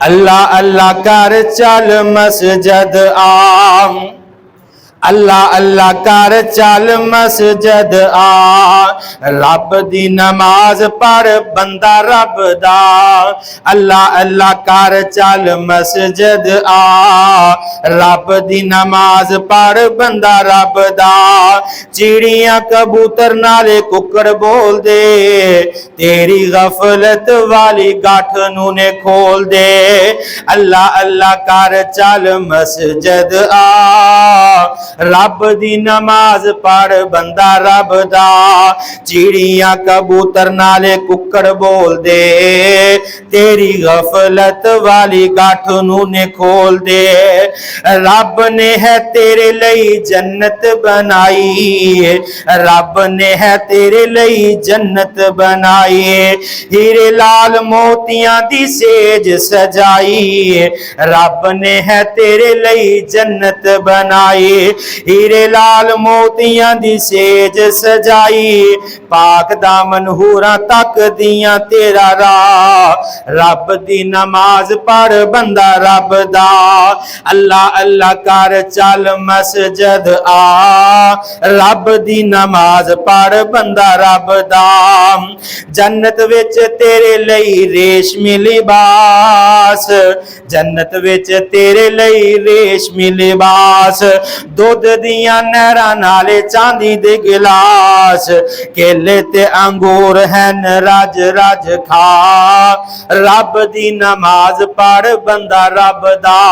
अल्लाह अल्लाह कर चल मस्जिद आ, अल्लाह अल्लाह कर चल मस्जिद आ, रब दी नमाज पढ़ बंदा रब दा। अल्लाह अल्लाह कर चल मस्जिद आ, रब दी नमाज पढ़ बंदा रब दा। चिड़ियां कबूतर नाले कुकड़ बोल दे, तेरी गफलत वाली गाठ नू ने खोल दे। अल्लाह अल्लाह कर चल मस्जिद आ, रब दी नमाज पढ़ बंदा रब दा। चिड़ियां कबूतर नाले कुकड़ बोल दे, तेरी गफलत वाली गाठ नू ने खोल दे। रब ने है तेरे लई जन्नत बनाई, रब ने है तेरे लई जन्नत बनाई। हीरे लाल मोतियां दी सेज सजाई, रब ने है तेरे लई जन्नत बनाई। हीरे लाल मोतियां दी सेज सजाई, पाक दामन हूरां तक दियां तेरा राह। रब दी नमाज पढ़ बंदा रब दा। अल्लाह अल्लाह कर चल मस्जिद आ, रब दी नमाज पढ़ बंदा रब दा। जन्नत विच तेरे लई रेशमी लिबास, जन्नत विच तेरे लई रेशमी लिबास। दुध दियां नहरां नाले चांदी दे गिलास, केले ते अंगूर हैन रज रज खा। रब दी नमाज पढ़ बंदा रब दा।